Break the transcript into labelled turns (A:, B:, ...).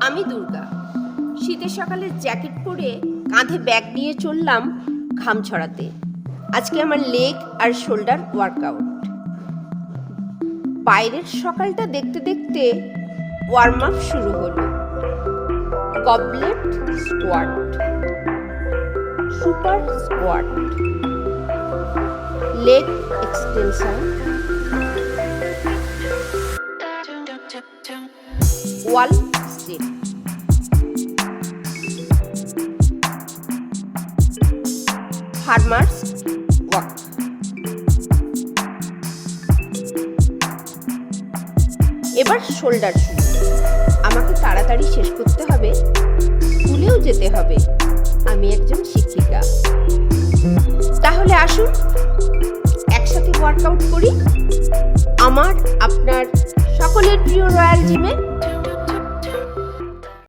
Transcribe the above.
A: আমি দুর্গা। শীতের সকালে জ্যাকেট পরে কাঁধে ব্যাগ নিয়ে চললাম ঘাম ছড়াতে। আজকে আমার লেগ আর শোল্ডার ওয়ার্কআউট। বাইরের সকালটা দেখতে দেখতে ওয়ার্ম আপ শুরু হলো। Goblet squat, super squat, leg extension, wall sit, farmers walk. এবার শোল্ডার শুরু। আমাকে তাড়াতাড়ি শেষ করতে হবে, স্কুলেও যেতে হবে। আমি একজন শিক্ষিকা। তাহলে আসুন একসাথে ওয়ার্কআউট করি আমার আপনার সকলের প্রিয় রয়্যাল জিমে।